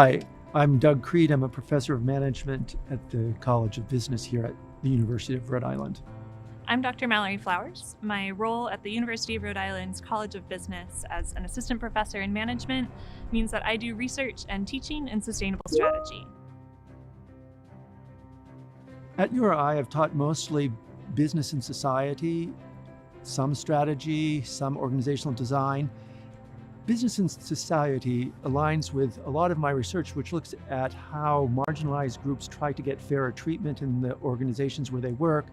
Hi, I'm Doug Creed. I'm a professor of management at the College of Business here at the University of Rhode Island. I'm Dr. Mallory Flowers. My role at the University of Rhode Island's College of Business as an assistant professor in management means that I do research and teaching in sustainable strategy. At URI, I've taught mostly business and society, some strategy, some organizational design. Business and society aligns with a lot of my research, which looks at how marginalized groups try to get fairer treatment in the organizations where they work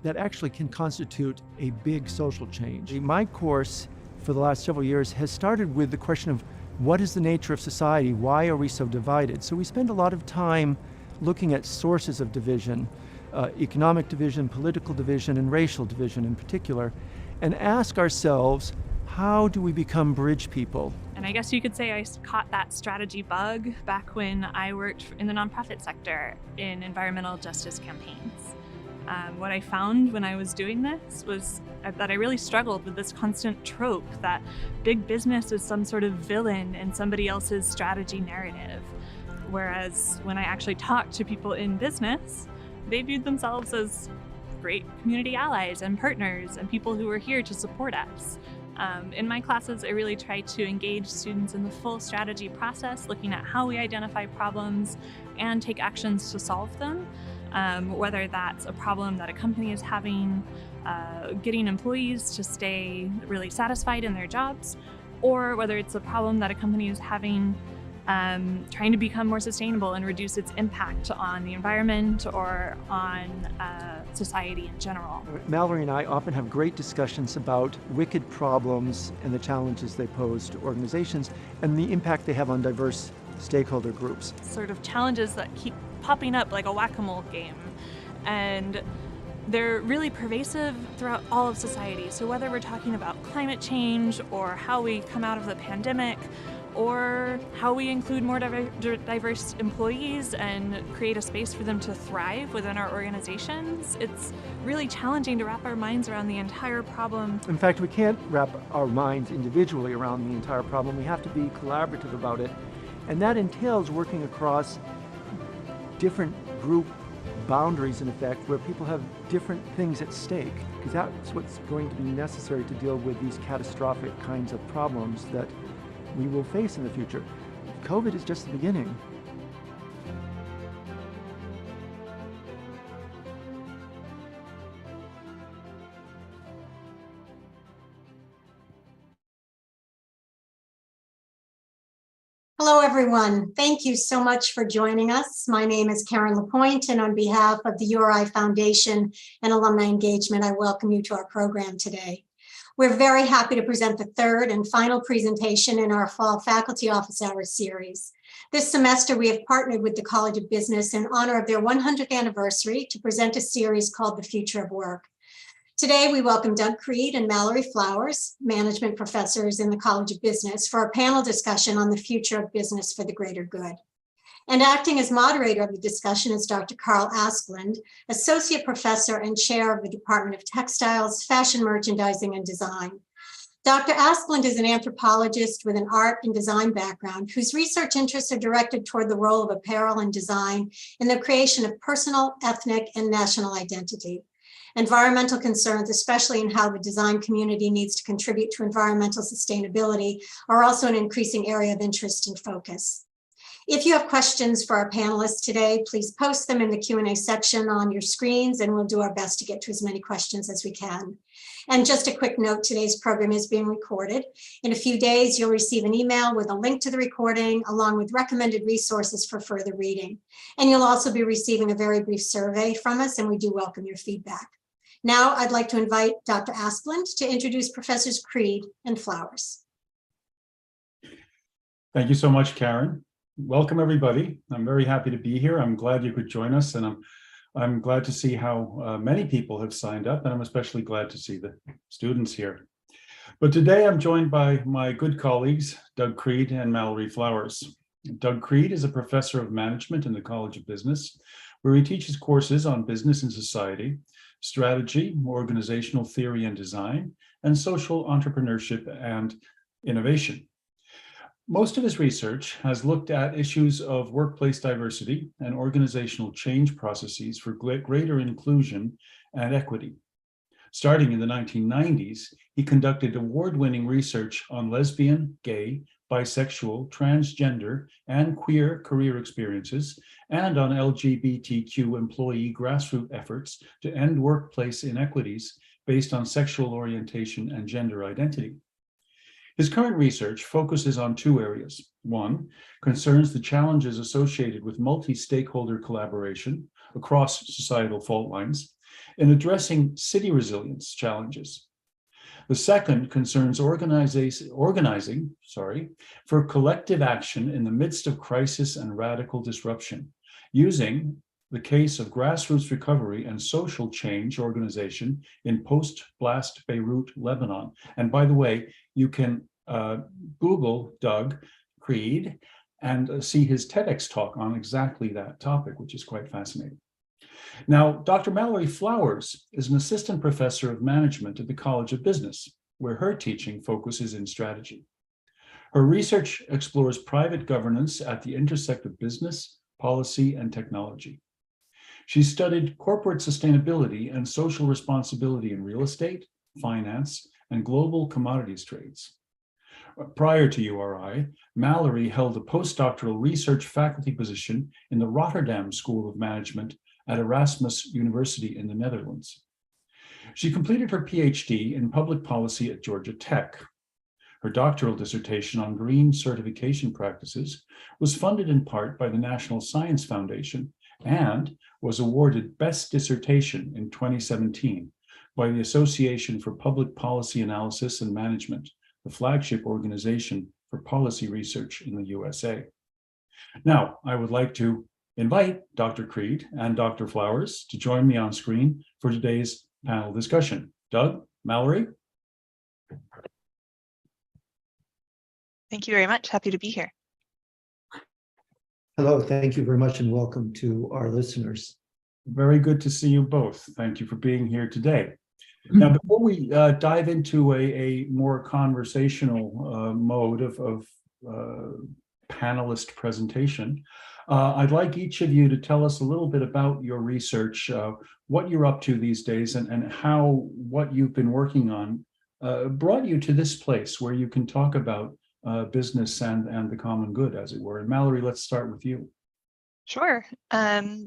that actually can constitute a big social change. My course for the last several years has started with the question of what is the nature of society? Why are we so divided? So we spend a lot of time looking at sources of division, economic division, political division, and racial division in particular, and ask ourselves, how do we become bridge people? And I guess you could say I caught that strategy bug back when I worked in the nonprofit sector in environmental justice campaigns. What I found when I was doing this was that I really struggled with this constant trope that big business is some sort of villain in somebody else's strategy narrative. Whereas when I actually talked to people in business, they viewed themselves as great community allies and partners and people who were here to support us. In my classes, I really try to engage students in the full strategy process, looking at how we identify problems and take actions to solve them. Whether that's a problem that a company is having, getting employees to stay really satisfied in their jobs, or whether it's a problem that a company is having trying to become more sustainable and reduce its impact on the environment or on society in general. Mallory and I often have great discussions about wicked problems and the challenges they pose to organizations and the impact they have on diverse stakeholder groups. Sort of challenges that keep popping up like a whack-a-mole game, and they're really pervasive throughout all of society. So whether we're talking about climate change or how we come out of the pandemic or how we include more diverse employees and create a space for them to thrive within our organizations, it's really challenging to wrap our minds around the entire problem. In fact, we can't wrap our minds individually around the entire problem. We have to be collaborative about it. And that entails working across different group boundaries, in effect, where people have different things at stake, because that's what's going to be necessary to deal with these catastrophic kinds of problems that we will face in the future. COVID is just the beginning. Hello, everyone. Thank you so much for joining us. My name is Karen Lapointe, and on behalf of the URI Foundation and Alumni Engagement, I welcome you to our program today. We're very happy to present the third and final presentation in our Fall Faculty Office Hours series. This semester, we have partnered with the College of Business in honor of their 100th anniversary to present a series called The Future of Work. Today, we welcome Doug Creed and Mallory Flowers, management professors in the College of Business, for a panel discussion on the future of business for the greater good. And acting as moderator of the discussion is Dr. Carl Asplund, associate professor and chair of the Department of Textiles, Fashion Merchandising, and Design. Dr. Asplund is an anthropologist with an art and design background whose research interests are directed toward the role of apparel and design in the creation of personal, ethnic, and national identity. Environmental concerns, especially in how the design community needs to contribute to environmental sustainability, are also an increasing area of interest and focus. If you have questions for our panelists today, please post them in the Q&A section on your screens, and we'll do our best to get to as many questions as we can. And just a quick note, today's program is being recorded. In a few days, you'll receive an email with a link to the recording, along with recommended resources for further reading. And you'll also be receiving a very brief survey from us, and we do welcome your feedback. Now, I'd like to invite Dr. Asplund to introduce Professors Creed and Flowers. Thank you so much, Karen. Welcome, everybody. I'm very happy to be here. I'm glad you could join us, and I'm glad to see how many people have signed up, and I'm especially glad to see the students here. But today I'm joined by my good colleagues, Doug Creed and Mallory Flowers. Doug Creed is a professor of management in the College of Business, where he teaches courses on business and society, strategy, organizational theory and design, and social entrepreneurship and innovation. Most of his research has looked at issues of workplace diversity and organizational change processes for greater inclusion and equity. Starting in the 1990s, he conducted award-winning research on lesbian, gay, bisexual, transgender, and queer career experiences, and on LGBTQ employee grassroots efforts to end workplace inequities based on sexual orientation and gender identity. His current research focuses on two areas. One concerns the challenges associated with multi-stakeholder collaboration across societal fault lines in addressing city resilience challenges. The second concerns organizing for collective action in the midst of crisis and radical disruption, using the case of grassroots recovery and social change organization in post-blast Beirut, Lebanon. And by the way, you can Google Doug Creed and see his TEDx talk on exactly that topic, which is quite fascinating. Now, Dr. Mallory Flowers is an assistant professor of management at the College of Business, where her teaching focuses in strategy. Her research explores private governance at the intersect of business, policy, and technology. She studied corporate sustainability and social responsibility in real estate, finance, and global commodities trades. Prior to URI, Mallory held a postdoctoral research faculty position in the Rotterdam School of Management at Erasmus University in the Netherlands. She completed her PhD in public policy at Georgia Tech. Her doctoral dissertation on green certification practices was funded in part by the National Science Foundation and was awarded Best Dissertation in 2017 by the Association for Public Policy Analysis and Management, the flagship organization for policy research in the USA. Now, I would like to invite Dr. Creed and Dr. Flowers to join me on screen for today's panel discussion. Doug, Mallory? Thank you very much. Happy to be here. Hello, thank you very much and welcome to our listeners. Very good to see you both. Thank you for being here today. Now, before we dive into a more conversational mode of panelist presentation, I'd like each of you to tell us a little bit about your research, what you're up to these days, and how what you've been working on brought you to this place where you can talk about business and the common good, as it were. And Mallory, let's start with you. Sure.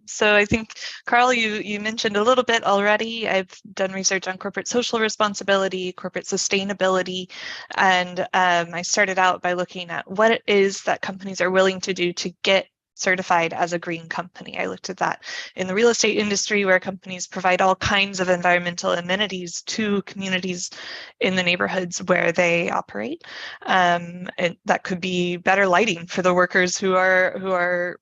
So I think, Carl, you mentioned a little bit already. I've done research on corporate social responsibility, corporate sustainability, and I started out by looking at what it is that companies are willing to do to get certified as a green company. I looked at that in the real estate industry, where companies provide all kinds of environmental amenities to communities in the neighborhoods where they operate. And that could be better lighting for the workers who are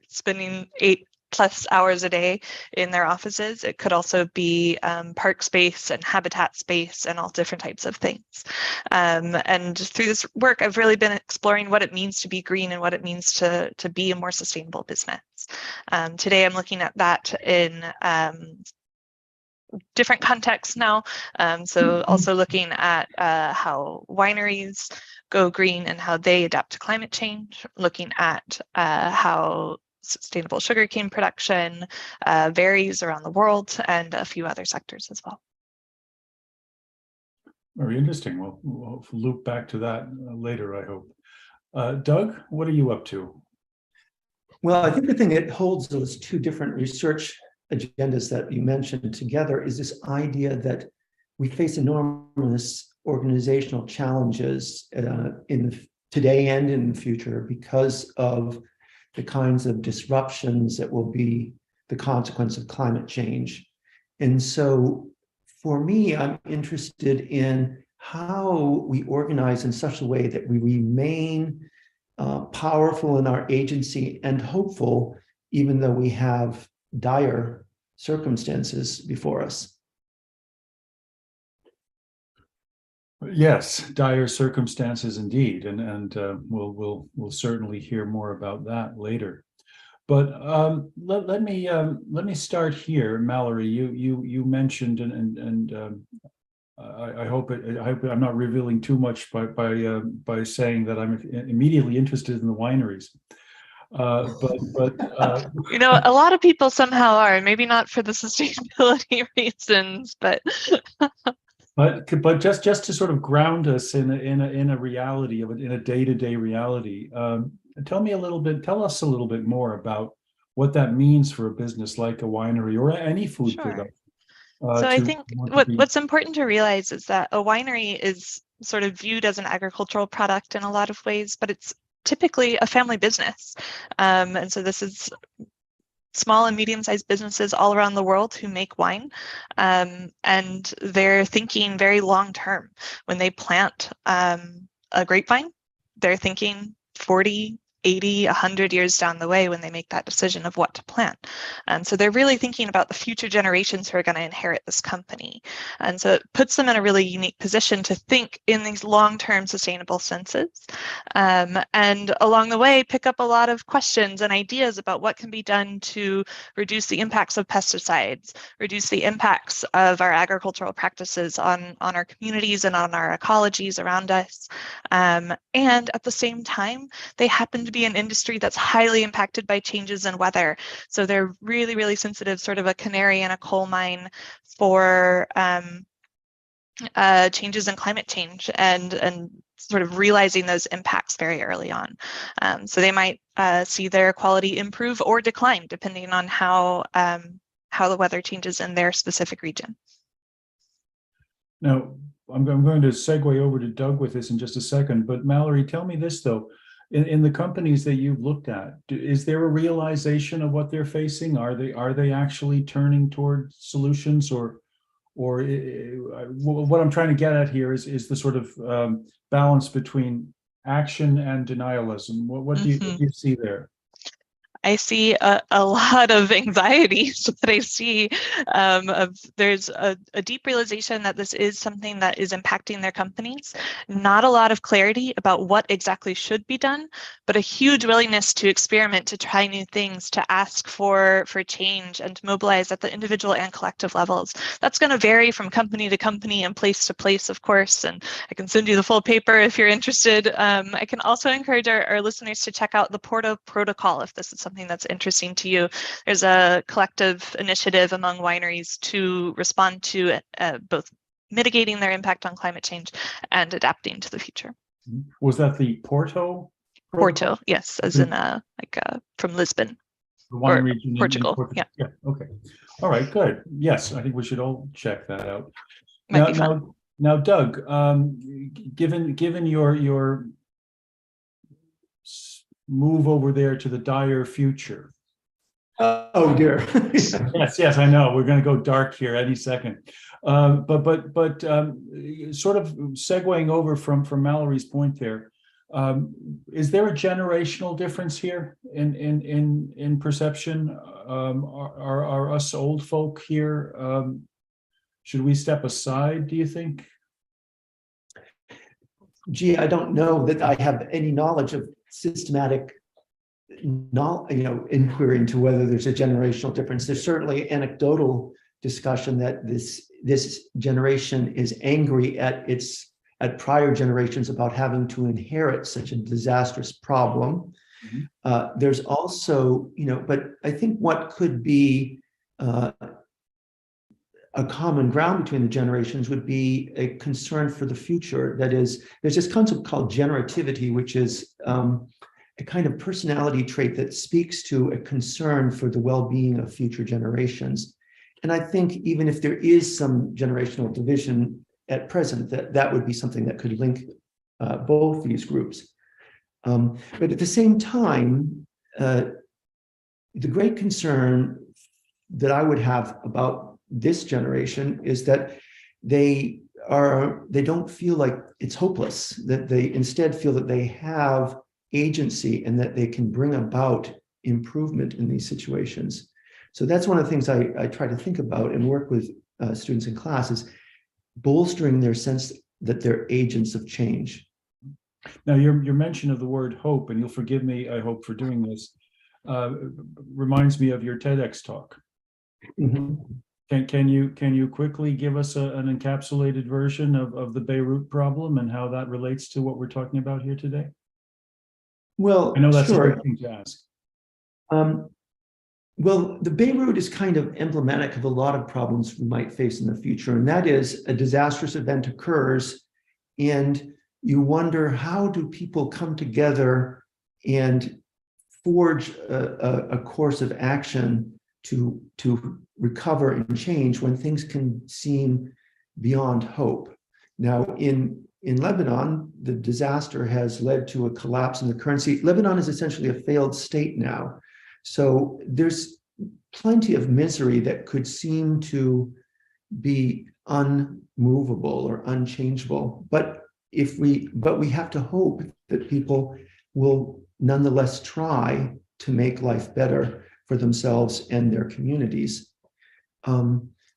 spending 8+ hours a day in their offices. It could also be park space and habitat space and all different types of things. And through this work, I've really been exploring what it means to be green and what it means to be a more sustainable business. Today, I'm looking at that in different contexts now. So also looking at how wineries go green and how they adapt to climate change, looking at how sustainable sugarcane production varies around the world, and a few other sectors as well. Very interesting. We'll loop back to that later, I hope. Doug, what are you up to? Well, I think the thing that holds those two different research agendas that you mentioned together is this idea that we face enormous organizational challenges today and in the future because of the kinds of disruptions that will be the consequence of climate change. And so for me, I'm interested in how we organize in such a way that we remain powerful in our agency and hopeful, even though we have dire circumstances before us. Yes, dire circumstances indeed, and we'll certainly hear more about that later. But let me start here, Mallory. You mentioned and I hope I'm not revealing too much by saying that I'm immediately interested in the wineries. You know, a lot of people somehow are, maybe not for the sustainability reasons, but just to sort of ground us in a reality of it, in a day-to-day reality. Tell us a little bit more about what that means for a business like a winery or any food sure. production. So I think what's important to realize is that a winery is sort of viewed as an agricultural product in a lot of ways, but it's typically a family business. And so this is small and medium-sized businesses all around the world who make wine, and they're thinking very long-term. When they plant a grapevine, they're thinking 40, 80, 100 years down the way when they make that decision of what to plant. And so they're really thinking about the future generations who are going to inherit this company. And so it puts them in a really unique position to think in these long-term sustainable senses. And along the way, pick up a lot of questions and ideas about what can be done to reduce the impacts of pesticides, reduce the impacts of our agricultural practices on our communities and on our ecologies around us. And at the same time, they happen to be an industry that's highly impacted by changes in weather. So they're really, really sensitive, sort of a canary in a coal mine for changes in climate change and sort of realizing those impacts very early on. So they might see their quality improve or decline depending on how the weather changes in their specific region. Now, I'm going to segue over to Doug with this in just a second, but Mallory, tell me this though. In the companies that you've looked at, is there a realization of what they're facing? Are they actually turning toward solutions, or what I'm trying to get at here is the sort of balance between action and denialism. What do you see there? I see a lot of anxieties that I see. There's a deep realization that this is something that is impacting their companies. Not a lot of clarity about what exactly should be done, but a huge willingness to experiment, to try new things, to ask for change, and to mobilize at the individual and collective levels. That's going to vary from company to company and place to place, of course. And I can send you the full paper if you're interested. I can also encourage our listeners to check out the Porto Protocol if this is something that's interesting to you. There's a collective initiative among wineries to respond to both mitigating their impact on climate change and adapting to the future. Was that the Porto? Porto, yes, as in from Lisbon. The wine region Portugal. In Portugal. Yeah. Okay. All right. Good. Yes, I think we should all check that out. Now, Doug, given your move over there to the dire future. Oh dear. yes, I know. We're going to go dark here any second. But sort of segueing over from Mallory's point there, is there a generational difference here in perception? Are us old folk here? Should we step aside, do you think? Gee, I don't know that I have any knowledge of systematic inquiry into whether there's a generational difference. There's certainly anecdotal discussion that this generation is angry at prior generations about having to inherit such a disastrous problem. Mm-hmm. There's also, but I think what could be a common ground between the generations would be a concern for the future. That is, there's this concept called generativity, which is a kind of personality trait that speaks to a concern for the well-being of future generations. And I think even if there is some generational division at present, that would be something that could link both these groups. But at the same time, the great concern that I would have about this generation is that they don't feel like it's hopeless, that they instead feel that they have agency and that they can bring about improvement in these situations. So that's one of the things I try to think about and work with students in class, is bolstering their sense that they're agents of change. Now, your mention of the word hope, and you'll forgive me, I hope, for doing this, reminds me of your TEDx talk. Mm-hmm. Can you quickly give us an encapsulated version of the Beirut problem and how that relates to what we're talking about here today? Well, I know that's a sure. big thing to ask. Well, the Beirut is kind of emblematic of a lot of problems we might face in the future, and that is a disastrous event occurs, and you wonder, how do people come together and forge a course of action to recover and change when things can seem beyond hope? Now, in Lebanon, the disaster has led to a collapse in the currency. Lebanon is essentially a failed state now. So there's plenty of misery that could seem to be unmovable or unchangeable. But we have to hope that people will nonetheless try to make life better for themselves and their communities.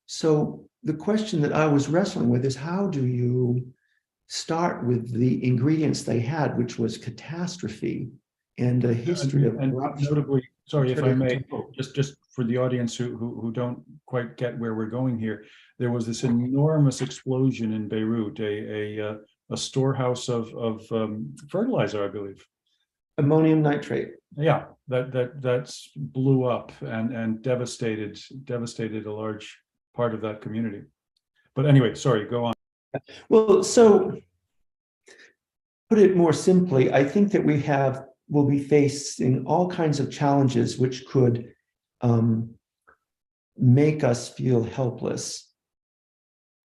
So the question that I was wrestling with is, how do you start with the ingredients they had, which was catastrophe and a history of corruption? Notably, sorry if I may, just for the audience who don't quite get where we're going here, there was this enormous explosion in Beirut, a storehouse of fertilizer, I believe. Ammonium nitrate. Yeah, that's blew up and devastated a large part of that community. But anyway, sorry, go on. Well, so put it more simply, I think that we'll be facing all kinds of challenges which could make us feel helpless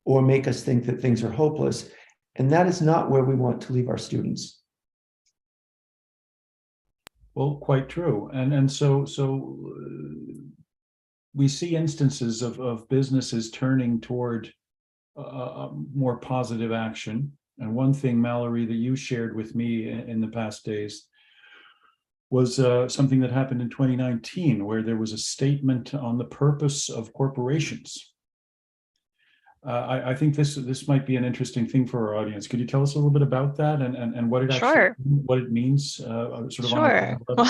or make us think that things are hopeless. And that is not where we want to leave our students. Well, quite true. And so we see instances of businesses turning toward more positive action. And one thing, Mallory, that you shared with me in the past days was something that happened in 2019, where there was a statement on the purpose of corporations. I think this might be an interesting thing for our audience. Could you tell us a little bit about that and what it actually, what it means? Sure. Well,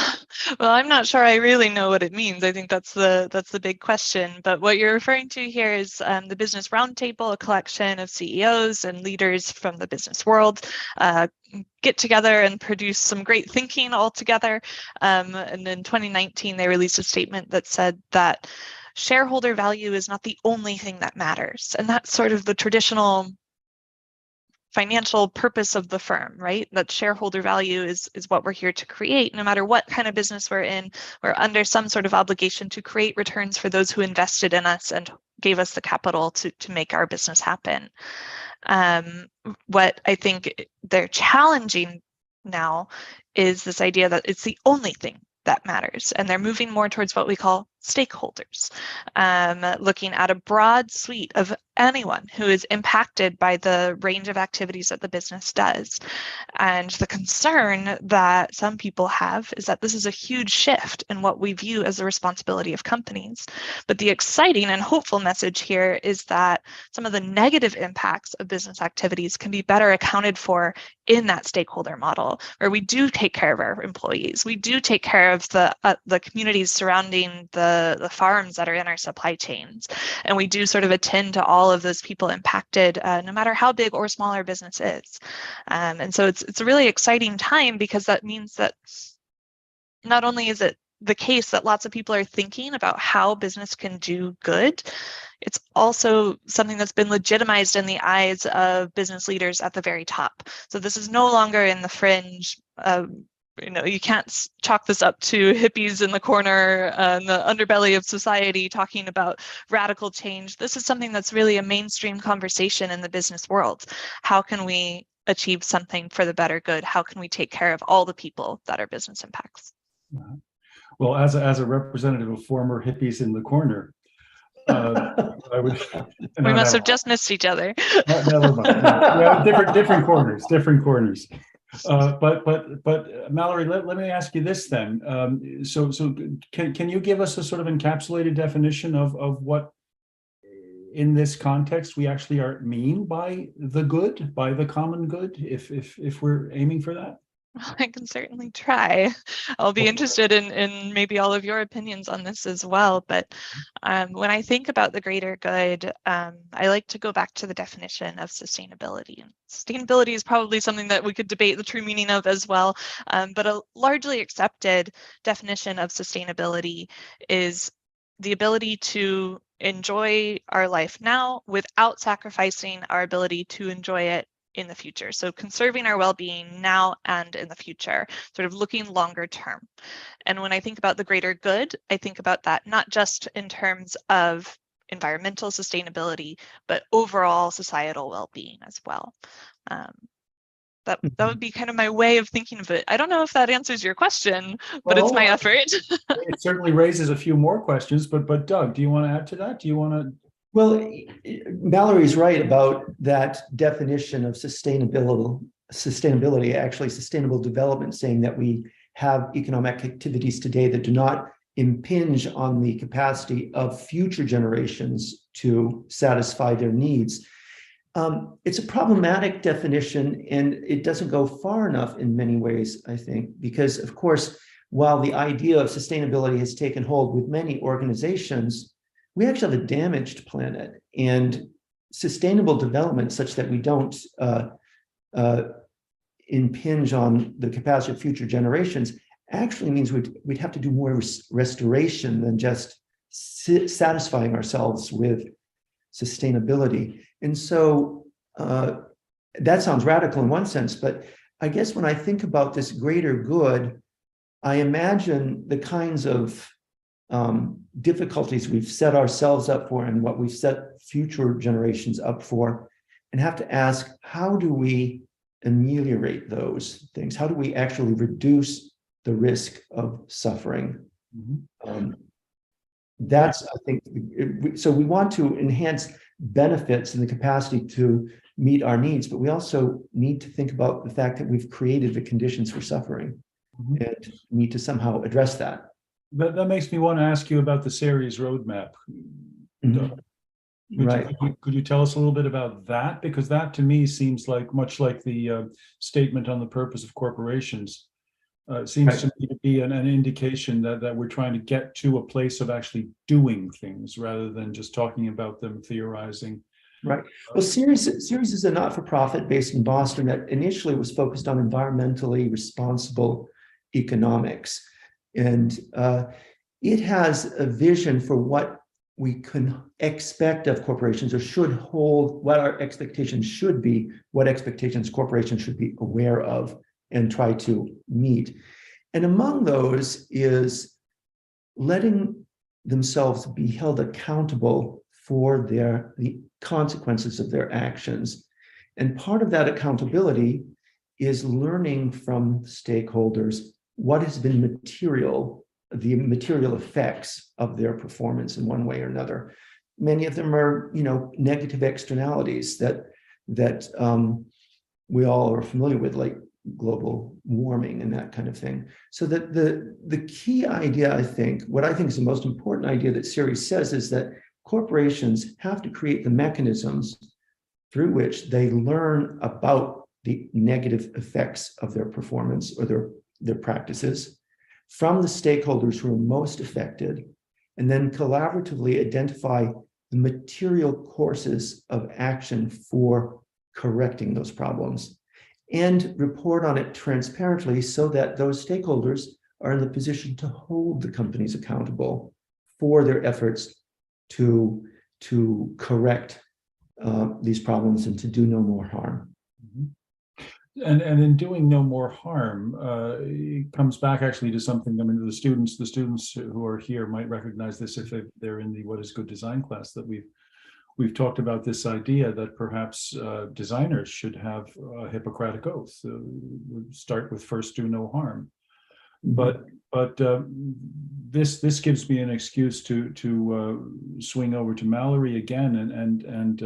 I'm not sure I really know what it means. I think that's the big question. But what you're referring to here is the Business Roundtable, a collection of CEOs and leaders from the business world get together and produce some great thinking all together. And in 2019, they released a statement that said that shareholder value is not the only thing that matters. And that's sort of the traditional financial purpose of the firm, right? That shareholder value is what we're here to create. No matter what kind of business we're in, we're under some sort of obligation to create returns for those who invested in us and gave us the capital to make our business happen. What I think they're challenging now is this idea that it's the only thing that matters. And they're moving more towards what we call stakeholders, looking at a broad suite of anyone who is impacted by the range of activities that the business does. And the concern that some people have is that this is a huge shift in what we view as the responsibility of companies. But the exciting and hopeful message here is that some of the negative impacts of business activities can be better accounted for in that stakeholder model, where we do take care of our employees, we do take care of the communities surrounding the farms that are in our supply chains, and we do sort of attend to all of those people impacted, no matter how big or small our business is. And so it's a really exciting time, because that means that not only is it the case that lots of people are thinking about how business can do good, it's also something that's been legitimized in the eyes of business leaders at the very top. So this is no longer in the fringe. You can't chalk this up to hippies in the corner, in the underbelly of society talking about radical change. This is something that's really a mainstream conversation in the business world. How can we achieve something for the better good? How can we take care of all the people that our business impacts? Well, as a representative of former hippies in the corner, I would. We must have just missed each other. Never mind. Yeah, different corners. But Mallory, let me ask you this then. So can you give us a sort of encapsulated definition of what, in this context, we actually mean by the good, by the common good, if we're aiming for that? Well, I can certainly try. I'll be interested in maybe all of your opinions on this as well. But when I think about the greater good, I like to go back to the definition of sustainability. Sustainability is probably something that we could debate the true meaning of as well. But a largely accepted definition of sustainability is the ability to enjoy our life now without sacrificing our ability to enjoy it in the future. So conserving our well-being now and in the future, sort of looking longer term. And when I think about the greater good, I think about that not just in terms of environmental sustainability, but overall societal well-being as well. That would be kind of my way of thinking of it. I don't know if that answers your question, but it's my effort. It certainly raises a few more questions, but Doug, do you want to add to that? Do you want to? Well, Mallory's right about that definition of sustainability, actually sustainable development, saying that we have economic activities today that do not impinge on the capacity of future generations to satisfy their needs. It's a problematic definition, and it doesn't go far enough in many ways, I think, because, of course, while the idea of sustainability has taken hold with many organizations, we actually have a damaged planet, and sustainable development such that we don't impinge on the capacity of future generations actually means we'd have to do more restoration than just satisfying ourselves with sustainability. And so that sounds radical in one sense, but I guess when I think about this greater good, I imagine the kinds of difficulties we've set ourselves up for and what we've set future generations up for, and have to ask, how do we ameliorate those things? How do we actually reduce the risk of suffering? That's, I think, so we want to enhance benefits and the capacity to meet our needs, but we also need to think about the fact that we've created the conditions for suffering and need to somehow address that. That makes me want to ask you about the series roadmap. Right. Could you tell us a little bit about that? Because that to me seems like much like the statement on the purpose of corporations. It seems to me to be an indication that we're trying to get to a place of actually doing things rather than just talking about them, theorizing. Right. Well, Ceres is a not-for-profit based in Boston that initially was focused on environmentally responsible economics. And it has a vision for what we can expect of corporations, or should hold, what our expectations should be, what expectations corporations should be aware of and try to meet. And among those is letting themselves be held accountable for the consequences of their actions. And part of that accountability is learning from stakeholders what has been the material effects of their performance in one way or another. Many of them are, negative externalities that we all are familiar with, like global warming and that kind of thing. So that the key idea, I think, what I think is the most important idea that Ceres says, is that corporations have to create the mechanisms through which they learn about the negative effects of their performance or their practices from the stakeholders who are most affected, and then collaboratively identify the material courses of action for correcting those problems, and report on it transparently so that those stakeholders are in the position to hold the companies accountable for their efforts to correct these problems and to do no more harm. And in doing no more harm, it comes back actually to something. I mean, the students who are here might recognize this if they're in the What is Good Design class, that we've talked about this idea that perhaps designers should have a Hippocratic oath. Start with first do no harm. But this gives me an excuse to swing over to Mallory again, and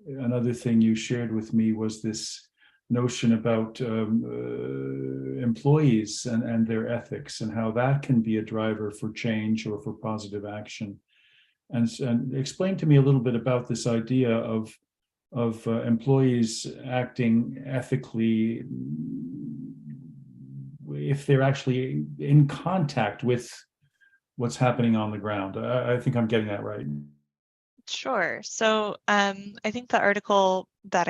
another thing you shared with me was this notion about employees and their ethics, and how that can be a driver for change or for positive action. And explain to me a little bit about this idea of employees acting ethically if they're actually in contact with what's happening on the ground. I think I'm getting that right. Sure. So I think the article that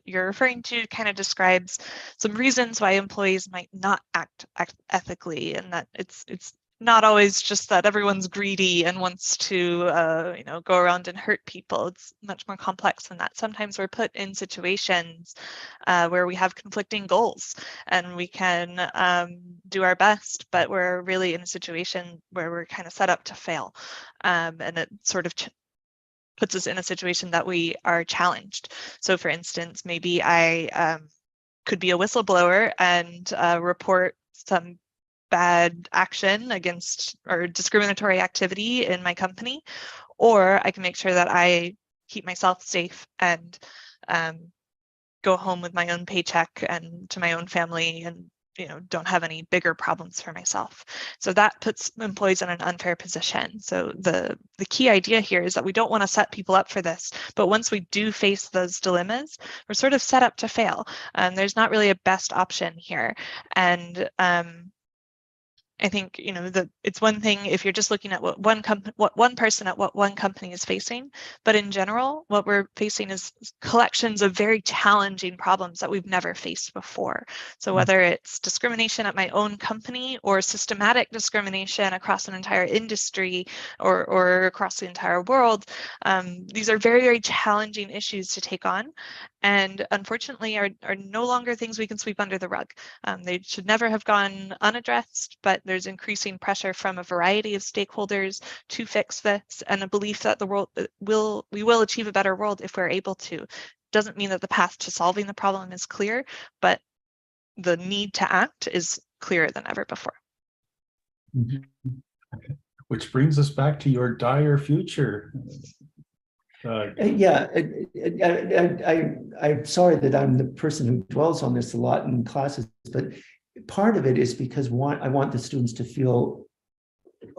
you're referring to kind of describes some reasons why employees might not act ethically, and that it's not always just that everyone's greedy and wants to go around and hurt people. It's much more complex than that. Sometimes we're put in situations where we have conflicting goals, and we can do our best, but we're really in a situation where we're kind of set up to fail, and it sort of puts us in a situation that we are challenged. So for instance, maybe I could be a whistleblower and report some bad action against or discriminatory activity in my company, or I can make sure that I keep myself safe and go home with my own paycheck and to my own family, and don't have any bigger problems for myself. So that puts employees in an unfair position. So the key idea here is that we don't want to set people up for this, but once we do face those dilemmas, we're sort of set up to fail. There's not really a best option here. And I think it's one thing if you're just looking at what one person at what one company is facing, but in general, what we're facing is collections of very challenging problems that we've never faced before. So whether it's discrimination at my own company or systematic discrimination across an entire industry or across the entire world, these are very, very challenging issues to take on, and unfortunately are no longer things we can sweep under the rug. They should never have gone unaddressed, but there's increasing pressure from a variety of stakeholders to fix this, and a belief that we will achieve a better world if we're able to. Doesn't mean that the path to solving the problem is clear, but the need to act is clearer than ever before. Which brings us back to your dire future. Yeah, I'm sorry that I'm the person who dwells on this a lot in classes, but part of it is because I want the students to feel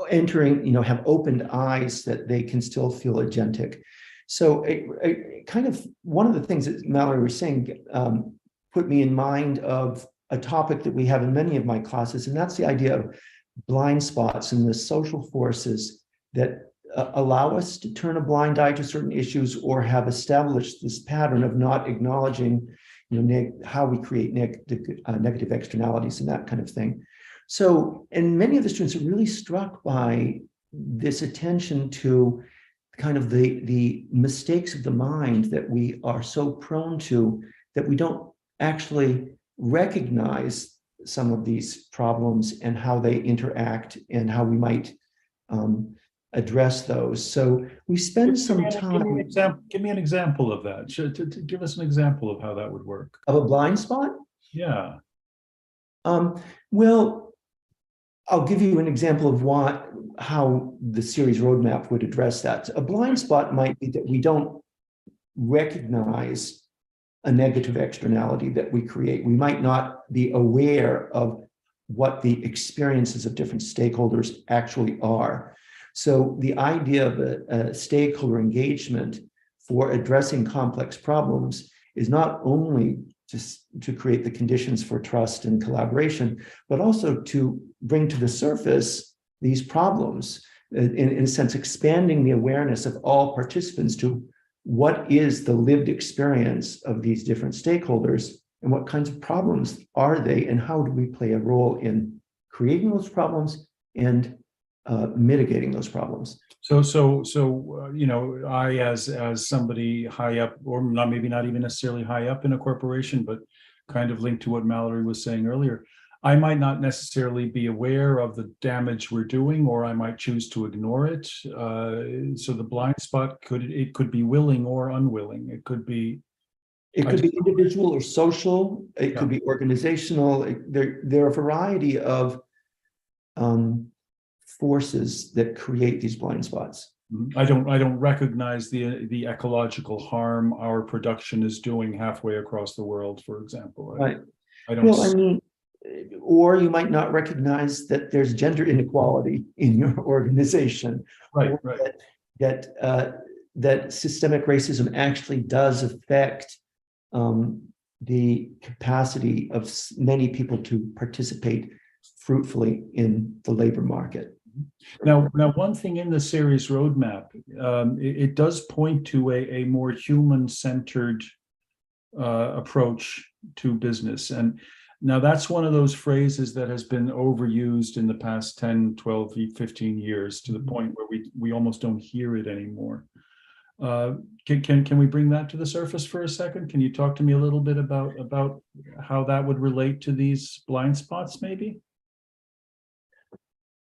entering, have opened eyes that they can still feel agentic. So kind of one of the things that Mallory was saying put me in mind of a topic that we have in many of my classes, and that's the idea of blind spots and the social forces that allow us to turn a blind eye to certain issues or have established this pattern of not acknowledging how we create negative externalities and that kind of thing. So, and many of the students are really struck by this attention to kind of the mistakes of the mind that we are so prone to, that we don't actually recognize some of these problems and how they interact and how we might address those. So we spend some time. Give me an example of that. To give us an example of how that would work. Of a blind spot? Yeah. Well, I'll give you an example of how the series roadmap would address that. A blind spot might be that we don't recognize a negative externality that we create. We might not be aware of what the experiences of different stakeholders actually are. So the idea of a stakeholder engagement for addressing complex problems is not only just to create the conditions for trust and collaboration, but also to bring to the surface these problems, in a sense, expanding the awareness of all participants to what is the lived experience of these different stakeholders and what kinds of problems are they, and how do we play a role in creating those problems and mitigating those problems. So I as somebody high up, or maybe not even necessarily high up in a corporation, but kind of linked to what Mallory was saying earlier, I might not necessarily be aware of the damage we're doing, or I might choose to ignore it. So the blind spot could be willing or unwilling. It could be individual or social. It could be organizational. There are a variety of forces that create these blind spots. I don't recognize the ecological harm our production is doing halfway across the world, for example. Right. I don't. Well, or you might not recognize that there's gender inequality in your organization. Right. Or Right. That systemic racism actually does affect the capacity of many people to participate fruitfully in the labor market. Now, one thing in the series roadmap, it does point to a more human-centered approach to business. And now that's one of those phrases that has been overused in the past 10, 12, 15 years to the point where we almost don't hear it anymore. Can we bring that to the surface for a second? Can you talk to me a little bit about how that would relate to these blind spots, maybe?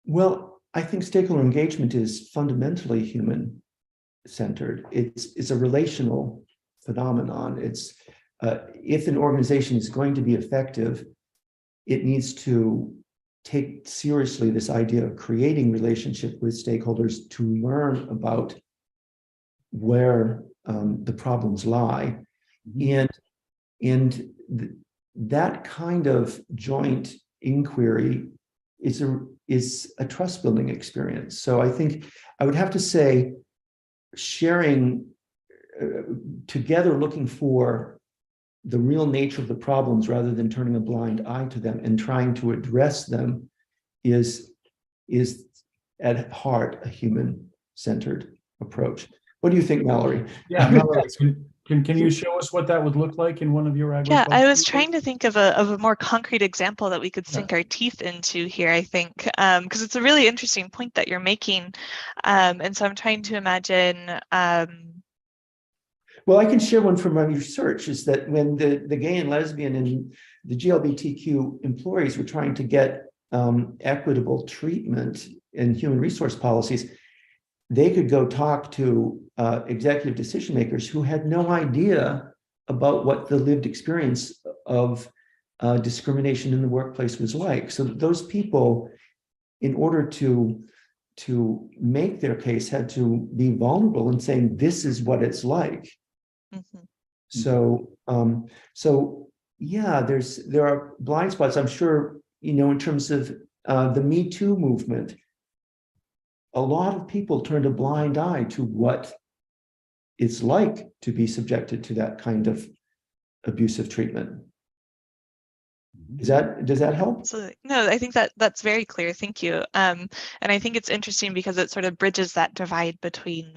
Well, I think stakeholder engagement is fundamentally human-centered. It's a relational phenomenon. It's if an organization is going to be effective, it needs to take seriously this idea of creating relationship with stakeholders to learn about where the problems lie. And that kind of joint inquiry is a trust building experience. So I think I would have to say sharing together, looking for the real nature of the problems rather than turning a blind eye to them and trying to address them is at heart a human-centered approach. What do you think, Mallory? Yeah, Mallory, can you show us what that would look like in one of your agriculture? Yeah, I was trying to think of a more concrete example that we could sink our teeth into here, I think, because it's a really interesting point that you're making. And so I'm trying to imagine. Well, I can share one from my research, is that when the gay and lesbian and the GLBTQ employees were trying to get equitable treatment in human resource policies, they could go talk to executive decision makers who had no idea about what the lived experience of discrimination in the workplace was like. So those people, in order to make their case, had to be vulnerable and saying, this is what it's like. So yeah, there are blind spots. I'm sure, in terms of the Me Too movement, a lot of people turned a blind eye to what it's like to be subjected to that kind of abusive treatment. Does that help? Absolutely. No, I think that's very clear. Thank you. And I think it's interesting because it sort of bridges that divide between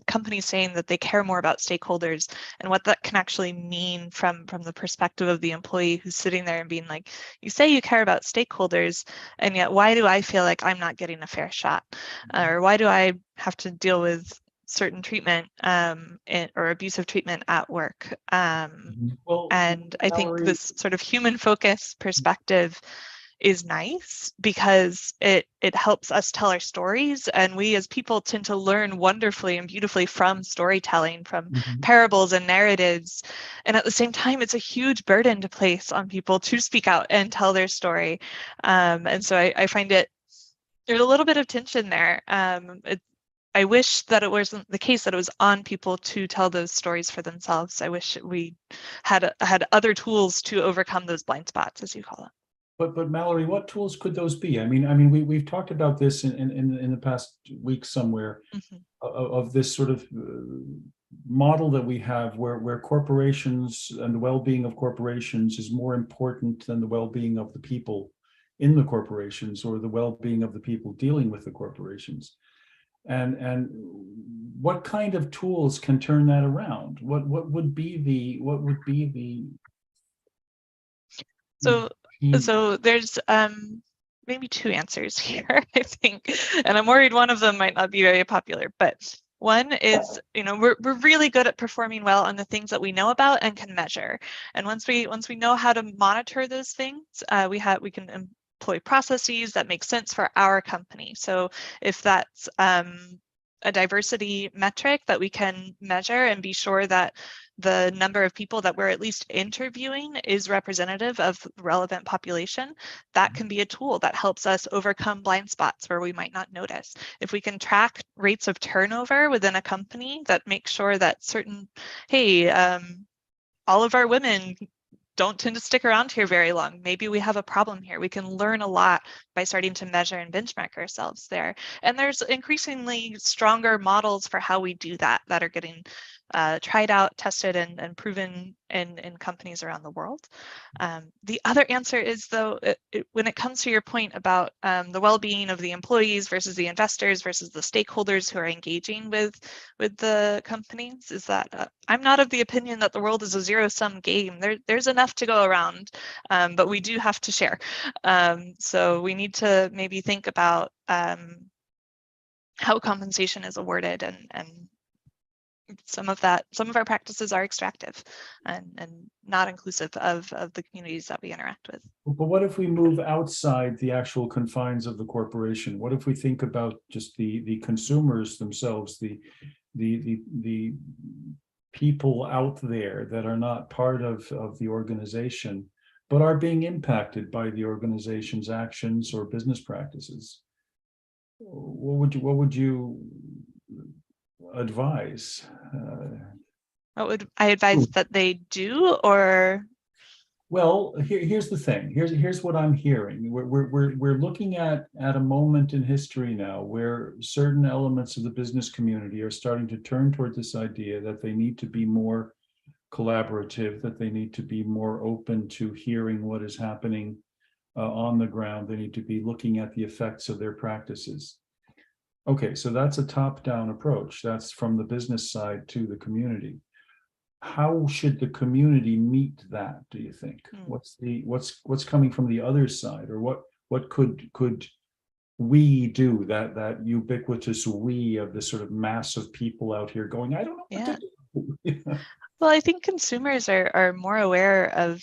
companies saying that they care more about stakeholders and what that can actually mean from the perspective of the employee who's sitting there and being like, you say you care about stakeholders, and yet why do I feel like I'm not getting a fair shot? Or why do I have to deal with certain treatment or abusive treatment at work? Well, and I think Mallory, this sort of human focus perspective is nice because it helps us tell our stories, and we as people tend to learn wonderfully and beautifully from storytelling, from parables and narratives. And at the same time, it's a huge burden to place on people to speak out and tell their story. And so I find there's a little bit of tension there. I wish that it wasn't the case that it was on people to tell those stories for themselves. I wish we had other tools to overcome those blind spots, as you call it. But Mallory, what tools could those be? I mean, we've talked about this in the past week somewhere, of this sort of model that we have where corporations and the well-being of corporations is more important than the well-being of the people in the corporations, or the well-being of the people dealing with the corporations. And what kind of tools can turn that around? What would be the So there's maybe two answers here, I think, and I'm worried one of them might not be very popular. But one is, we're really good at performing well on the things that we know about and can measure. And once we know how to monitor those things, we can employ processes that make sense for our company. So if that's a diversity metric that we can measure and be sure that the number of people that we're at least interviewing is representative of the relevant population, that can be a tool that helps us overcome blind spots where we might not notice. If we can track rates of turnover within a company that makes sure that all of our women don't tend to stick around here very long. Maybe we have a problem here. We can learn a lot by starting to measure and benchmark ourselves there. And there's increasingly stronger models for how we do that are getting tried out, tested, and proven in companies around the world. The other answer is, though, when it comes to your point about the well-being of the employees versus the investors versus the stakeholders who are engaging with the companies, is that I'm not of the opinion that the world is a zero-sum game. There's enough to go around, but we do have to share. So we need to maybe think about how compensation is awarded, and some of our practices are extractive and not inclusive of the communities that we interact with. But what if we move outside the actual confines of the corporation? What if we think about just the consumers themselves, the people out there that are not part of the organization, but are being impacted by the organization's actions or business practices? What would you advise? What would I advise that they do, or? Well, here's the thing. Here's what I'm hearing. We're looking at a moment in history now where certain elements of the business community are starting to turn toward this idea that they need to be more collaborative, that they need to be more open to hearing what is happening on the ground. They need to be looking at the effects of their practices. Okay, so that's a top-down approach. That's from the business side to the community. How should the community meet that, do you think? What's coming from the other side, or what could we do, that ubiquitous we of this sort of mass of people out here going, I don't know what to do. Well, I think consumers are more aware of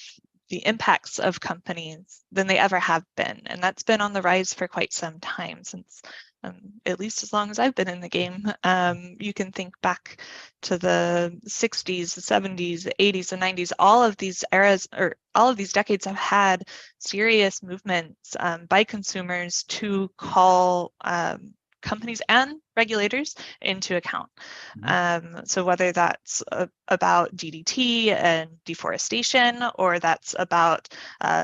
the impacts of companies than they ever have been, and that's been on the rise for quite some time, since at least as long as I've been in the game. You can think back to the 60s, the 70s, the 80s, the 90s. All of these eras, or all of these decades, have had serious movements by consumers to call companies and regulators into account. So whether that's about DDT and deforestation, or that's about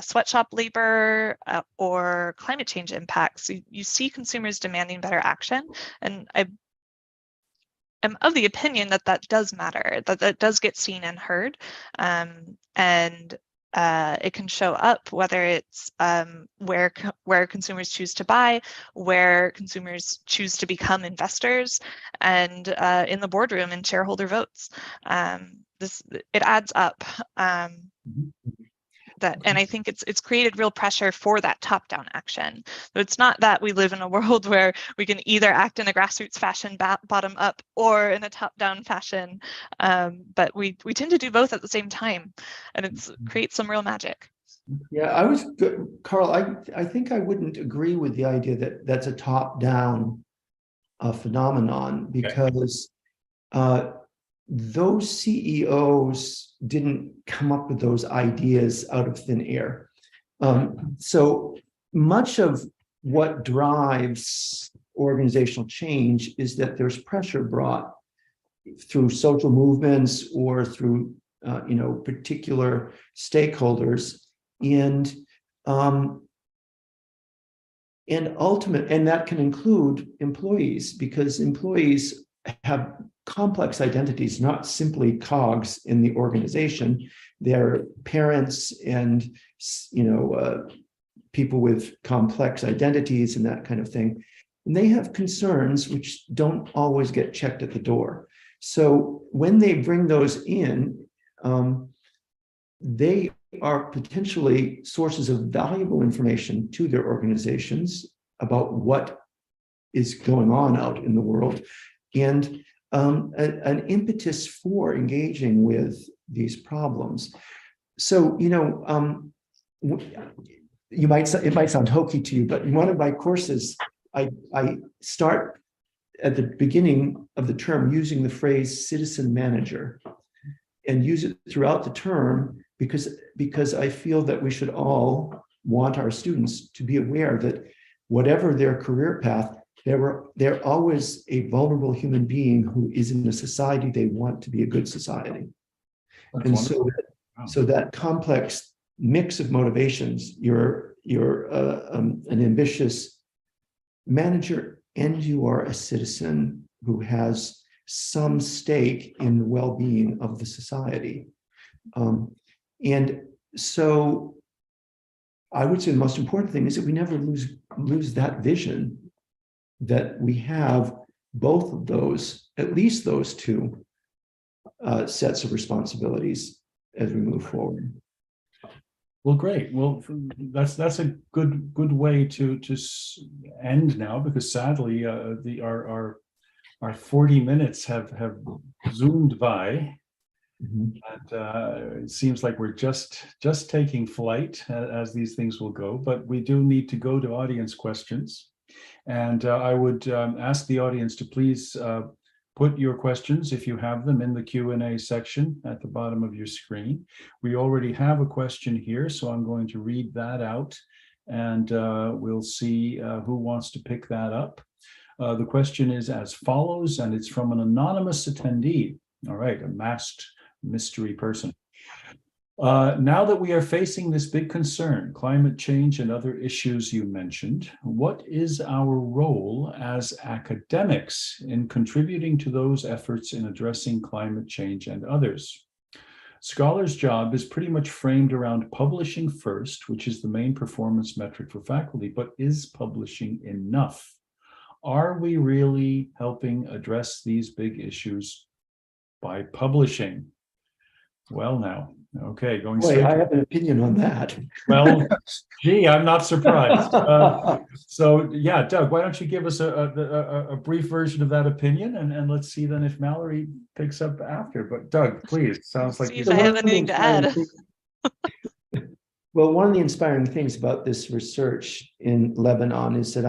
sweatshop labor or climate change impacts, you see consumers demanding better action. And I'm of the opinion that that does matter, that does get seen and heard. And it can show up, whether it's where consumers choose to buy, where consumers choose to become investors, and in the boardroom and shareholder votes. It adds up. And I think it's created real pressure for that top-down action. So it's not that we live in a world where we can either act in a grassroots fashion, bottom up, or in a top-down fashion, but we tend to do both at the same time, and it creates some real magic. Yeah, Carl, I think I wouldn't agree with the idea that that's a top-down phenomenon, because those CEOs didn't come up with those ideas out of thin air. So much of what drives organizational change is that there's pressure brought through social movements or through particular stakeholders, and that can include employees, because employees have complex identities, not simply cogs in the organization. They're parents and people with complex identities and that kind of thing. And they have concerns which don't always get checked at the door. So when they bring those in, they are potentially sources of valuable information to their organizations about what is going on out in the world, and an impetus for engaging with these problems. So, it might sound hokey to you, but in one of my courses, I start at the beginning of the term using the phrase citizen manager, and use it throughout the term, because I feel that we should all want our students to be aware that whatever their career path, they're always a vulnerable human being who is in a society they want to be a good society. That's and wonderful. so that complex mix of motivations, you're an ambitious manager, and you are a citizen who has some stake in the well-being of the society. And so I would say the most important thing is that we never lose that vision, that we have both of those, at least those two sets of responsibilities as we move forward. Well, great. Well, that's a good way to end now, because sadly, our 40 minutes have zoomed by. Mhm. And it seems like we're just taking flight as these things will go, but we do need to go to audience questions. And I would ask the audience to please put your questions, if you have them, in the Q&A section at the bottom of your screen. We already have a question here, so I'm going to read that out, and we'll see who wants to pick that up. The question is as follows, and it's from an anonymous attendee. All right, a masked mystery person. Now that we are facing this big concern, climate change and other issues you mentioned, what is our role as academics in contributing to those efforts in addressing climate change and others? Scholars' job is pretty much framed around publishing first, which is the main performance metric for faculty, but is publishing enough? Are we really helping address these big issues by publishing? Well, now, okay, going straight. I have an opinion on that. Well, gee, I'm not surprised. So yeah, Doug, why don't you give us a brief version of that opinion, and let's see then if Mallory picks up after. But Doug, please, sounds like see if I have anything to add. Well, one of the inspiring things about this research in Lebanon is that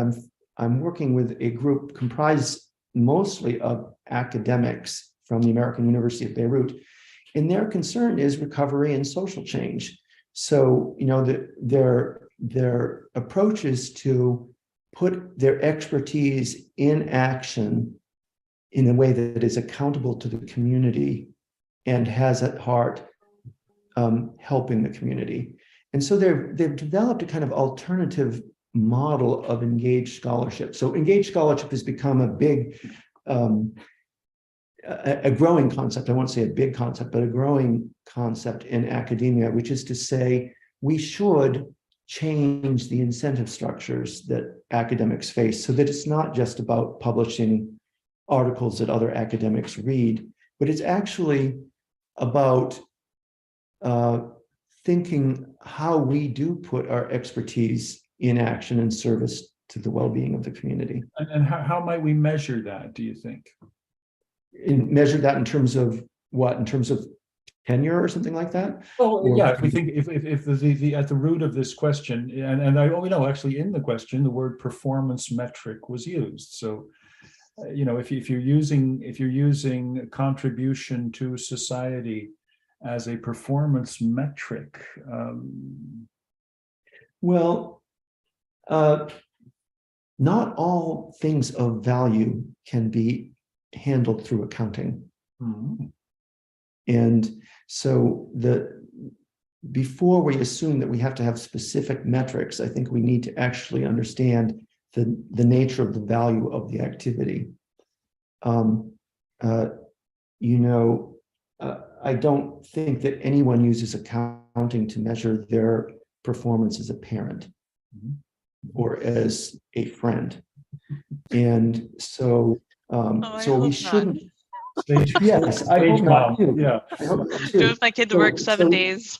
I'm working with a group comprised mostly of academics from the American University of Beirut, and their concern is recovery and social change. So, you know, their approach is to put their expertise in action in a way that is accountable to the community and has at heart helping the community. And so they've developed a kind of alternative model of engaged scholarship. So engaged scholarship has become a big a growing concept. I won't say a big concept, but a growing concept in academia, which is to say we should change the incentive structures that academics face so that it's not just about publishing articles that other academics read, but it's actually about thinking how we do put our expertise in action and service to the well-being of the community. And how might we measure that, do you think? Measure that in terms of what? In terms of tenure or something like that? Well, yeah, if we think if the at the root of this question, and I know actually in the question the word performance metric was used. So you know, if you're using contribution to society as a performance metric, well, not all things of value can be handled through accounting. Mm-hmm. And so before we assume that we have to have specific metrics, I think we need to actually understand the nature of the value of the activity. I don't think that anyone uses accounting to measure their performance as a parent or as a friend. And so we shouldn't. Yes, I hope not too. Yeah. I hope not too. Drove my kid to work 7 days.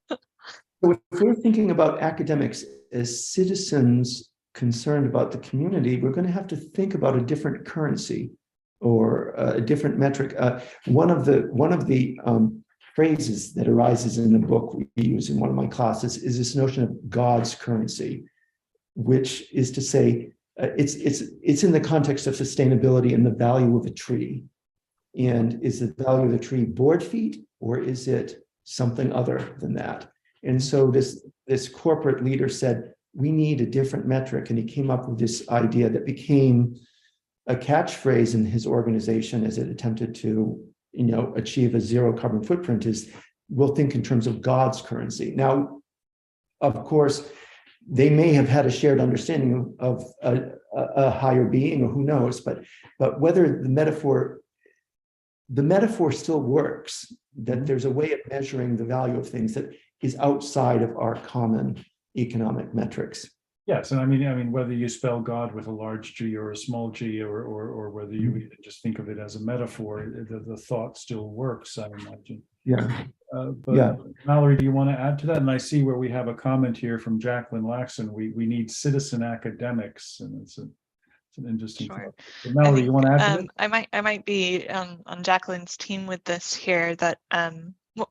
So if we're thinking about academics as citizens concerned about the community, we're going to have to think about a different currency or a different metric. One of the phrases that arises in the book we use in one of my classes is this notion of God's currency, which is to say it's in the context of sustainability and the value of a tree. And is the value of the tree board feet, or is it something other than that? And so this corporate leader said, we need a different metric. And he came up with this idea that became a catchphrase in his organization as it attempted to, achieve a zero carbon footprint, is we'll think in terms of God's currency. Now, of course, they may have had a shared understanding of a higher being, or who knows, but whether the metaphor the metaphor still works, that there's a way of measuring the value of things that is outside of our common economic metrics. Yes, and I mean, whether you spell God with a large G or a small g, or whether you just think of it as a metaphor, the thought still works, I imagine. Yeah. But Yeah. Mallory, do you want to add to that? And I see where we have a comment here from Jacqueline Laxon. We need citizen academics, and it's an interesting Sure. thought. So Mallory, you want to add to that? I might be on Jacqueline's team with this here, that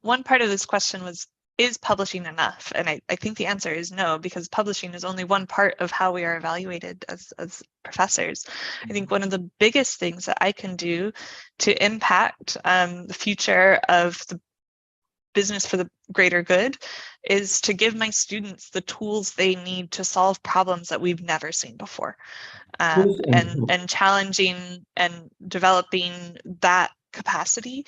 one part of this question was, is publishing enough? And I think the answer is no, because publishing is only one part of how we are evaluated as professors. I think one of the biggest things that I can do to impact the future of the business for the greater good is to give my students the tools they need to solve problems that we've never seen before, and challenging and developing that capacity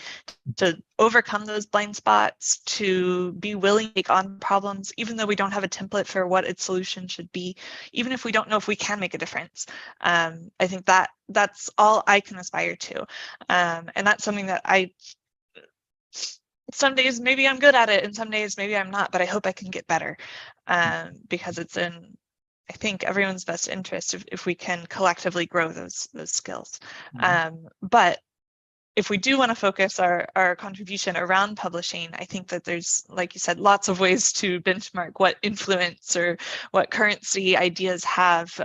to overcome those blind spots, to be willing to take on problems, even though we don't have a template for what its solution should be, even if we don't know if we can make a difference. I think that's all I can aspire to. And that's something that some days maybe I'm good at it, and some days maybe I'm not, but I hope I can get better, because it's in, I think, everyone's best interest if we can collectively grow those skills. But if we do want to focus our contribution around publishing, I think that there's, like you said, lots of ways to benchmark what influence or what currency ideas have.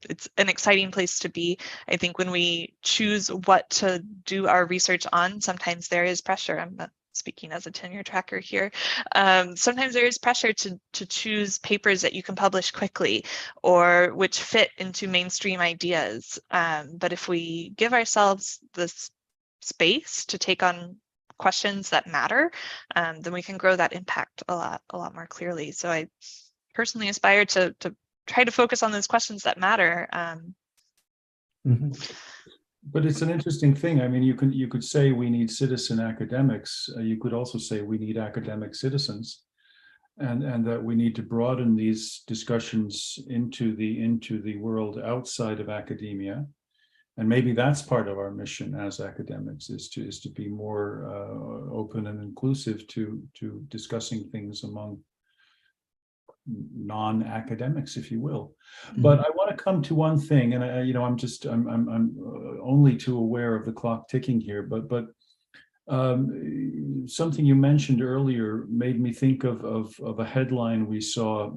It's an exciting place to be. I think when we choose what to do our research on, sometimes there is pressure. I'm not speaking as a tenure tracker here. Sometimes there is pressure to choose papers that you can publish quickly or which fit into mainstream ideas. But if we give ourselves this space to take on questions that matter, then we can grow that impact a lot more clearly. So I personally aspire to try to focus on those questions that matter. But it's an interesting thing. I mean, you could say we need citizen academics. You could also say we need academic citizens, and that we need to broaden these discussions into the world outside of academia. And maybe that's part of our mission as academics, is to be more open and inclusive to discussing things among non-academics, if you will. But I want to come to one thing, and I'm only too aware of the clock ticking here. But something you mentioned earlier made me think of a headline we saw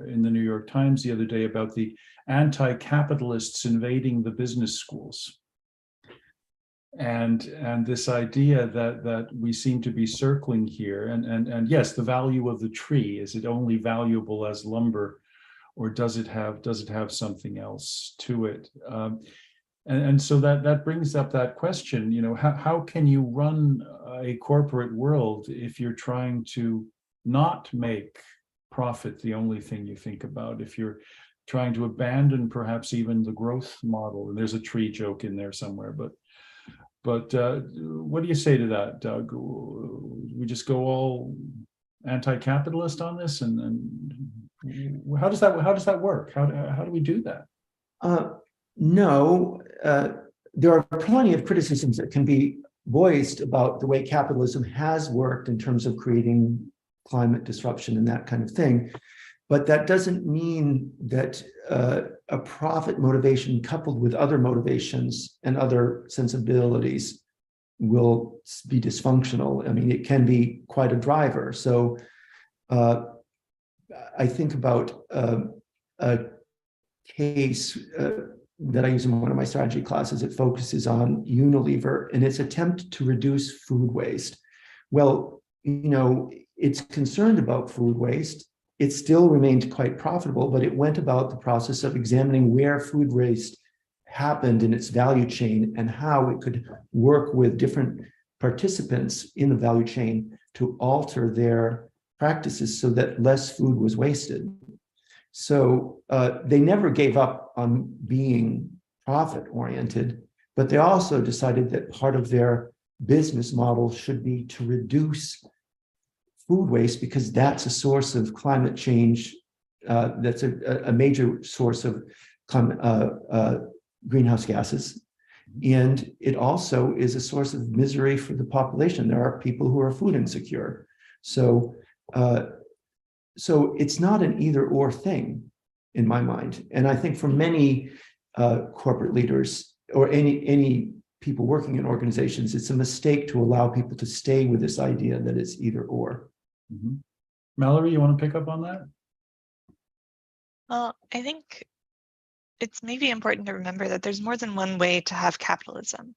in the New York Times the other day about the anti-capitalists invading the business schools, and this idea that we seem to be circling here, and yes, the value of the tree, is it only valuable as lumber, or does it have something else to it? And so that brings up that question, how can you run a corporate world if you're trying to not make profit the only thing you think about, if you're trying to abandon perhaps even the growth model? And there's a tree joke in there somewhere, but what do you say to that, Doug? We just go all anti-capitalist on this, and how does that work? How do we do that? No, there are plenty of criticisms that can be voiced about the way capitalism has worked in terms of creating climate disruption and that kind of thing. But that doesn't mean that a profit motivation coupled with other motivations and other sensibilities will be dysfunctional. I mean, it can be quite a driver. So I think about a case that I use in one of my strategy classes. It focuses on Unilever and its attempt to reduce food waste. Well, it's concerned about food waste. It still remained quite profitable, but it went about the process of examining where food waste happened in its value chain and how it could work with different participants in the value chain to alter their practices so that less food was wasted. So they never gave up on being profit-oriented, but they also decided that part of their business model should be to reduce food waste, because that's a source of climate change. That's a major source of greenhouse gases. And it also is a source of misery for the population. There are people who are food insecure. So, so it's not an either or thing in my mind. And I think for many corporate leaders or any people working in organizations, it's a mistake to allow people to stay with this idea that it's either or. Mm-hmm. Mallory, you want to pick up on that? Well, I think it's maybe important to remember that there's more than one way to have capitalism.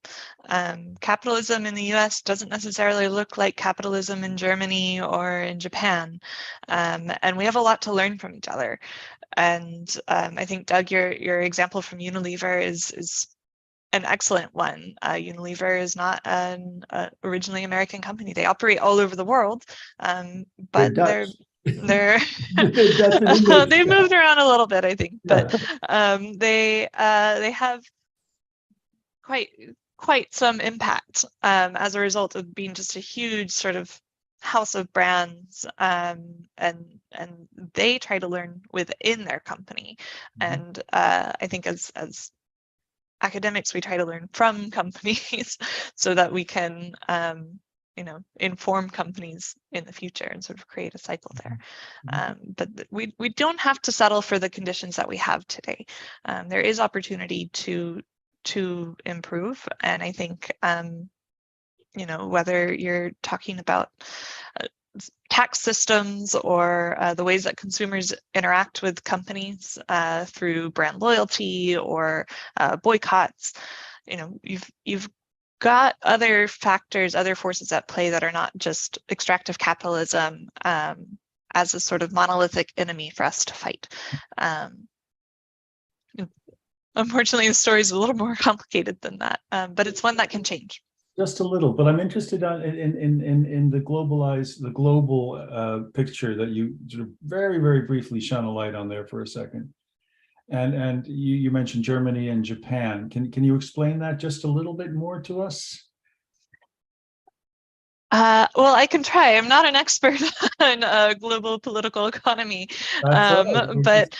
Capitalism in the US doesn't necessarily look like capitalism in Germany or in Japan. And we have a lot to learn from each other. And I think, Doug, your example from Unilever is an excellent one. Unilever is not an originally American company. They operate all over the world, but they're they've moved around a little bit, I think, but they have quite some impact as a result of being just a huge sort of house of brands, and they try to learn within their company. And I think as academics, we try to learn from companies so that we can inform companies in the future and sort of create a cycle there. But we don't have to settle for the conditions that we have today. There is opportunity to improve, and I think whether you're talking about tax systems or the ways that consumers interact with companies through brand loyalty or boycotts, you've got other factors, other forces at play that are not just extractive capitalism as a sort of monolithic enemy for us to fight. Unfortunately, the story is a little more complicated than that, but it's one that can change. Just a little, but I'm interested in the global picture that you sort of very, very briefly shone a light on there for a second. And you mentioned Germany and Japan. Can you explain that just a little bit more to us? Well, I can try. I'm not an expert on global political economy, but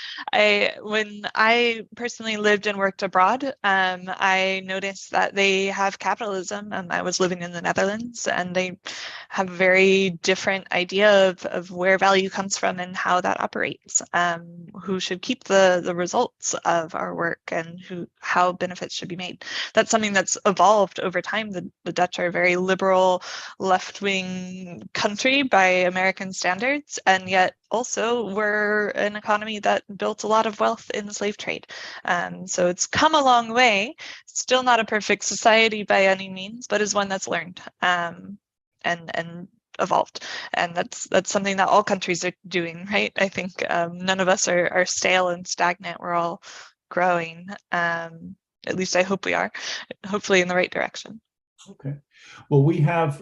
when I personally lived and worked abroad, I noticed that they have capitalism. I was living in the Netherlands, and they have a very different idea of where value comes from and how that operates, who should keep the results of our work, and how benefits should be made. That's something that's evolved over time. The Dutch are a very liberal, left-wing country by American standards, and yet also we're an economy that built a lot of wealth in the slave trade. So it's come a long way. Still not a perfect society by any means, but is one that's learned and evolved. And that's something that all countries are doing, right? I think none of us are stale and stagnant. We're all growing. At least I hope we are, hopefully in the right direction. Okay. Well, we have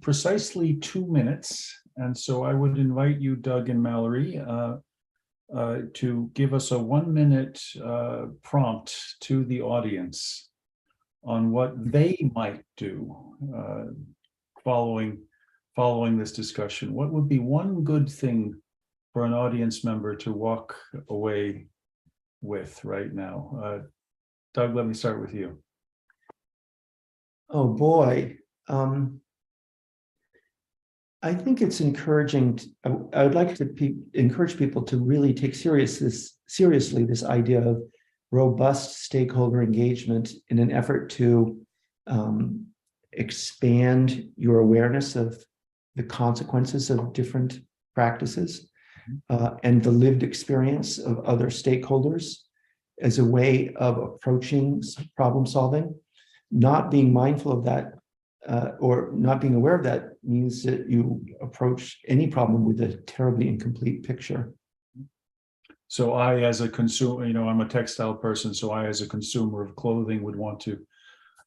precisely 2 minutes, and so I would invite you, Doug and Mallory, to give us a 1-minute prompt to the audience on what they might do following this discussion. What would be one good thing for an audience member to walk away with right now? Doug, let me start with you. Oh boy. I think it's encouraging. I would like to encourage people to really take seriously this idea of robust stakeholder engagement in an effort to expand your awareness of the consequences of different practices and the lived experience of other stakeholders as a way of approaching problem solving. Not being mindful of that or not being aware of that means that you approach any problem with a terribly incomplete picture. So I, as a consumer, I'm a textile person, so I, as a consumer of clothing, would want to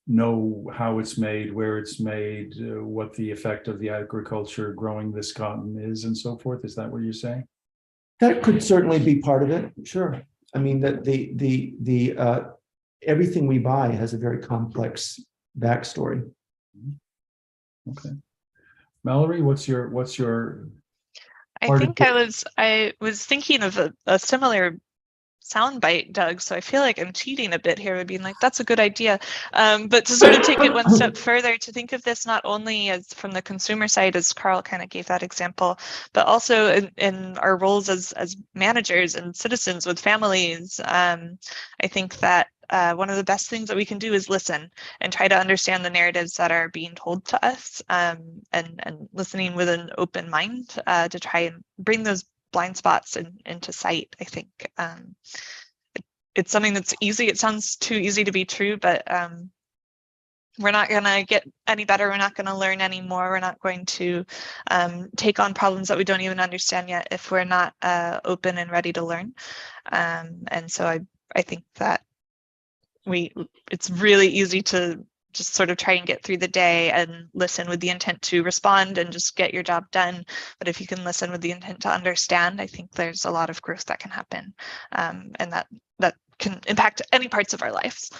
know how it's made, where it's made, what the effect of the agriculture growing this cotton is, and so forth. Is that what you're saying? That could certainly be part of it. Sure. I mean that everything we buy has a very complex backstory. Okay, Mallory, what's your? I think I was thinking of a similar soundbite, Doug, so I feel like I'm cheating a bit here with being like, that's a good idea. But to sort of take it one step further, to think of this not only as from the consumer side, as Carl kind of gave that example, but also in our roles as managers and citizens with families. I think that one of the best things that we can do is listen and try to understand the narratives that are being told to us, and listening with an open mind to try and bring those blind spots into sight. I think it's something that's easy. It sounds too easy to be true, but we're not going to get any better. We're not going to learn any more. We're not going to take on problems that we don't even understand yet if we're not open and ready to learn. And so I think that it's really easy to just sort of try and get through the day and listen with the intent to respond and just get your job done. But if you can listen with the intent to understand, I think there's a lot of growth that can happen, and that can impact any parts of our lives.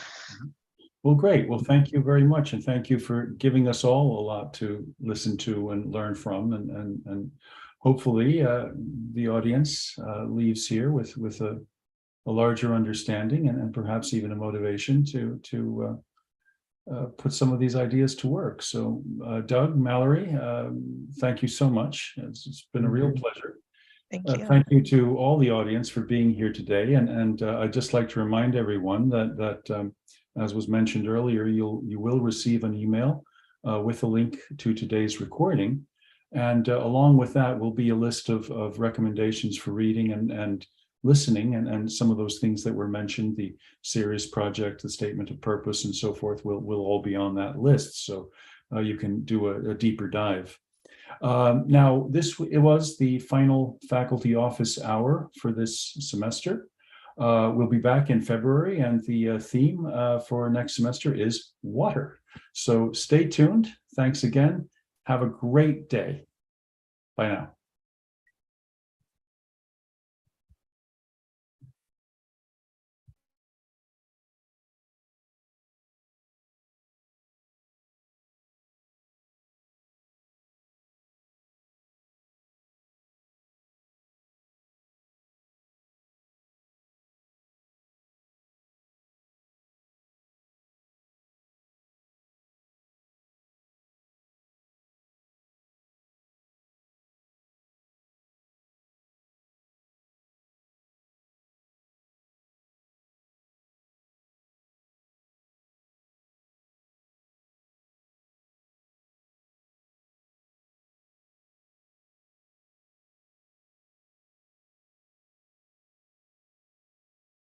Well, great. Well, thank you very much. And thank you for giving us all a lot to listen to and learn from. And hopefully the audience leaves here with a larger understanding and perhaps even a motivation to put some of these ideas to work. So Doug, Mallory, thank you so much. It's been a real pleasure. Thank you. Thank you to all the audience for being here today. And I'd just like to remind everyone that as was mentioned earlier, you will receive an email with a link to today's recording. And along with that will be a list of recommendations for reading and listening, and some of those things that were mentioned, the series project, the statement of purpose, and so forth, will all be on that list. So you can do a deeper dive. Now, it was the final faculty office hour for this semester. We'll be back in February, and the theme for next semester is water. So stay tuned. Thanks again. Have a great day. Bye now.